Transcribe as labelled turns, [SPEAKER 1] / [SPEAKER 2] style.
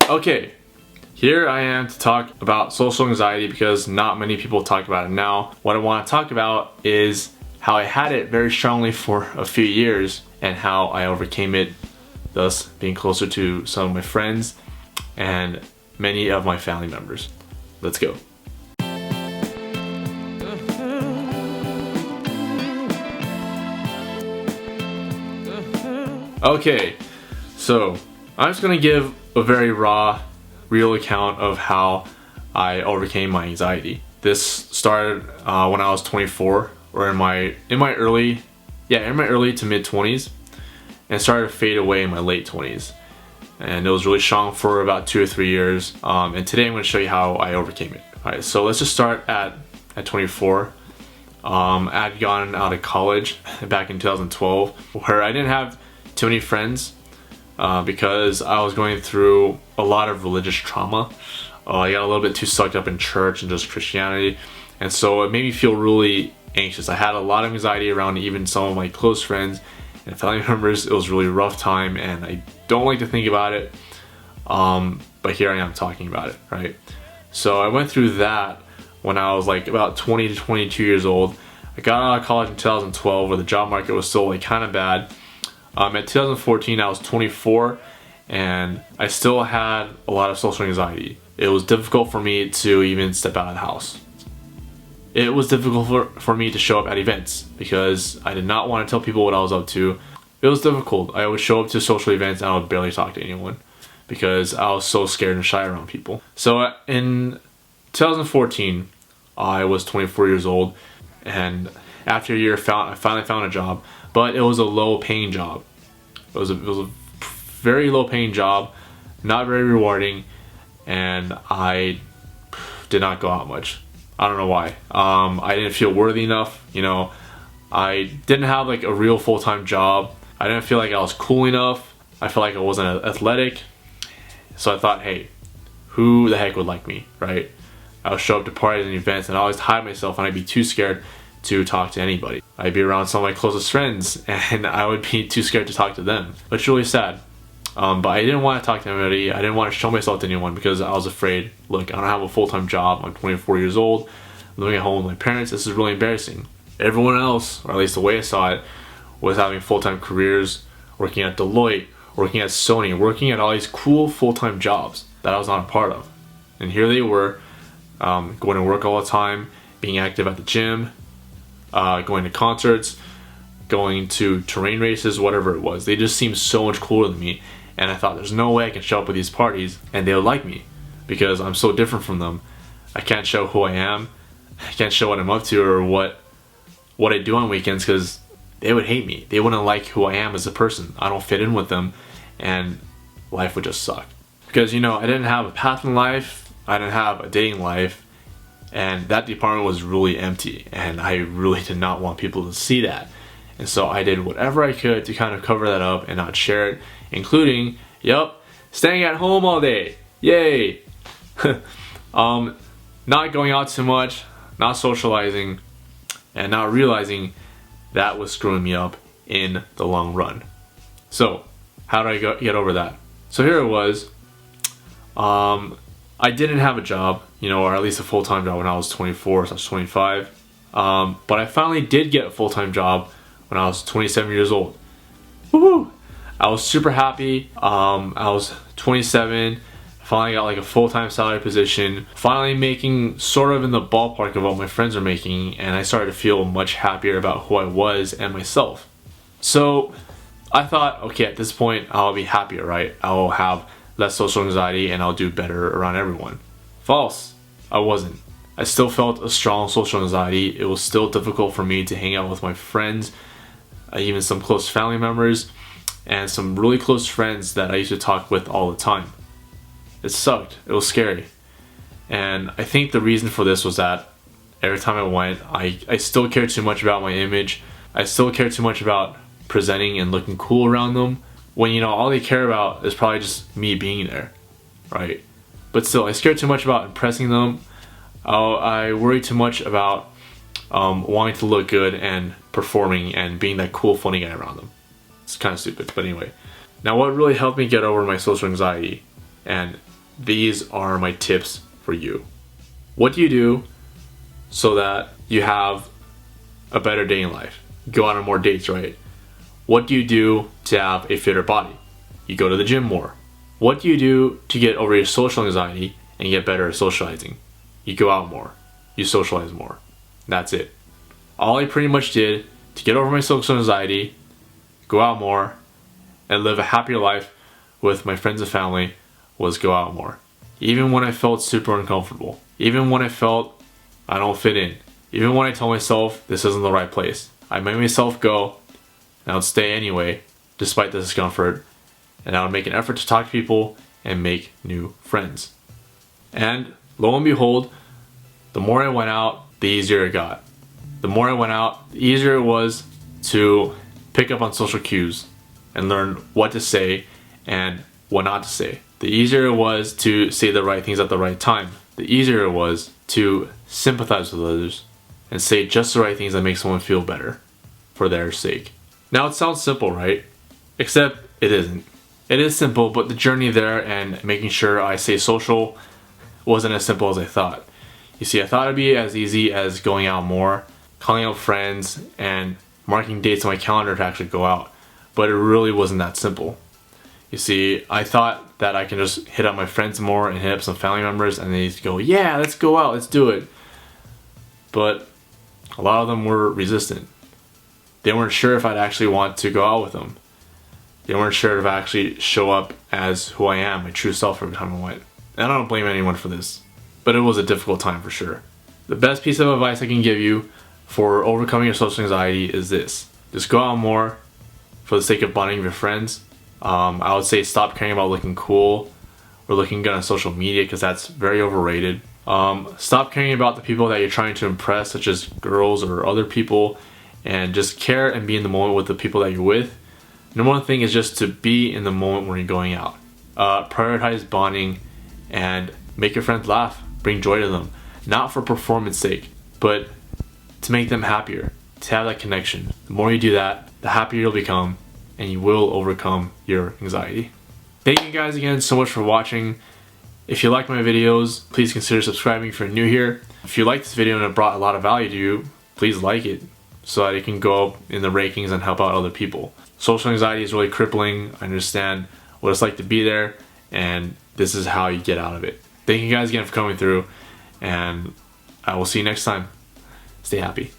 [SPEAKER 1] Okay, here I am to talk about social anxiety because not many people talk about it now. What I want to talk about is how I had it very strongly for a few years and how I overcame it, thus being closer to some of my friends and many of my family members. Let's go. Okay, so I'm just gonna give a very raw, real account of how I overcame my anxiety. This started when I was 24, or in my early to mid 20s, and started to fade away in my late 20s. And it was really strong for about 2 or 3 years. And today I'm going to show you how I overcame it. Alright, so let's just start at 24. I'd gone out of college back in 2012, where I didn't have too many friends because I was going through a lot of religious trauma. I got a little bit too sucked up in church and just Christianity, and so it made me feel really anxious. I had a lot of anxiety around even some of my close friends and family members. It was a really rough time, and I don't like to think about it, but here I am talking about it, right? So I went through that when I was like about 20 to 22 years old. I got out of college in 2012 where the job market was still like kind of bad. At 2014 I was 24 and I still had a lot of social anxiety. It was difficult for me to even step out of the house. It was difficult for me to show up at events because I did not want to tell people what I was up to. It was difficult. I would show up to social events and I would barely talk to anyone because I was so scared and shy around people. So in 2014 I was 24 years old, and after a year I finally found a job, but it was a low paying job. It was a very low paying job, not very rewarding, and I did not go out much. I don't know why. I didn't feel worthy enough, you know. I didn't have like a real full-time job. I didn't feel like I was cool enough. I felt like I wasn't athletic. So I thought, hey, who the heck would like me, right? I would show up to parties and events and I always hide myself, and I'd be too scared to talk to anybody. I'd be around some of my closest friends and I would be too scared to talk to them, which is really sad. But I didn't want to talk to anybody. I didn't want to show myself to anyone because I was afraid. Look, I don't have a full-time job. I'm 24 years old, living at home with my parents. This is really embarrassing. Everyone else, or at least the way I saw it, was having full-time careers, working at Deloitte, working at Sony, working at all these cool full-time jobs that I was not a part of. And here they were, going to work all the time, being active at the gym, going to concerts, going to terrain races, whatever it was. They just seemed so much cooler than me, and I thought there's no way I can show up at these parties and they would like me because I'm so different from them. I can't show who I am. I can't show what I'm up to or what I do on weekends because they would hate me. They wouldn't like who I am as a person. I don't fit in with them, and life would just suck. Because, you know, I didn't have a path in life. I didn't have a dating life. And that department was really empty, and I really did not want people to see that. And so I did whatever I could to kind of cover that up and not share it, including, staying at home all day. Yay! Not going out too much, not socializing, and not realizing that was screwing me up in the long run. So, how did I get over that? So here it was. I didn't have a job, or at least a full-time job when I was 24, so I was 25. But I finally did get a full-time job when I was 27 years old. Woohoo! I was super happy. I was 27, finally got like a full-time salary position, finally making sort of in the ballpark of what my friends are making, and I started to feel much happier about who I was and myself. So I thought, okay, at this point I'll be happier, right? I'll have less social anxiety and I'll do better around everyone. False. I wasn't. I still felt a strong social anxiety. It was still difficult for me to hang out with my friends, even some close family members, and some really close friends that I used to talk with all the time. It sucked. It was scary. And I think the reason for this was that every time I went, I still cared too much about my image. I still cared too much about presenting and looking cool around them, when all they care about is probably just me being there, right? But still, I scared too much about impressing them. I worried too much about wanting to look good and performing and being that cool, funny guy around them. It's kind of stupid, but anyway. Now, what really helped me get over my social anxiety and these are my tips for you. What do you do so that you have a better day in life? Go out on more dates, right? What do you do to have a fitter body? You go to the gym more. What do you do to get over your social anxiety and get better at socializing? You go out more. You socialize more. That's it. All I pretty much did to get over my social anxiety, go out more, and live a happier life with my friends and family was go out more. Even when I felt super uncomfortable. Even when I felt I don't fit in. Even when I told myself this isn't the right place. I made myself go, and I would stay anyway, despite the discomfort, and I would make an effort to talk to people and make new friends. And lo and behold, the more I went out, the easier it got. The more I went out, the easier it was to pick up on social cues and learn what to say and what not to say. The easier it was to say the right things at the right time. The easier it was to sympathize with others and say just the right things that make someone feel better for their sake. Now it sounds simple, right? Except it isn't. It is simple, but the journey there and making sure I stay social wasn't as simple as I thought. You see, I thought it'd be as easy as going out more, calling out friends, and marking dates on my calendar to actually go out. But it really wasn't that simple. You see, I thought that I can just hit up my friends more and hit up some family members and they go, yeah, let's go out, let's do it. But a lot of them were resistant. They weren't sure if I'd actually want to go out with them. They weren't sure if I'd actually show up as who I am, my true self every time I went. And I don't blame anyone for this, but it was a difficult time for sure. The best piece of advice I can give you for overcoming your social anxiety is this. Just go out more for the sake of bonding with your friends. I would say stop caring about looking cool or looking good on social media because that's very overrated. Stop caring about the people that you're trying to impress, such as girls or other people, and just care and be in the moment with the people that you're with. Number one thing is just to be in the moment when you're going out. Prioritize bonding and make your friends laugh, bring joy to them. Not for performance sake, but to make them happier, to have that connection. The more you do that, the happier you'll become, and you will overcome your anxiety. Thank you guys again so much for watching. If you like my videos, please consider subscribing if you're new here. If you like this video and it brought a lot of value to you, please like it so that it can go up in the rankings and help out other people. Social anxiety is really crippling. I understand what it's like to be there, and this is how you get out of it. Thank you guys again for coming through, and I will see you next time. Stay happy.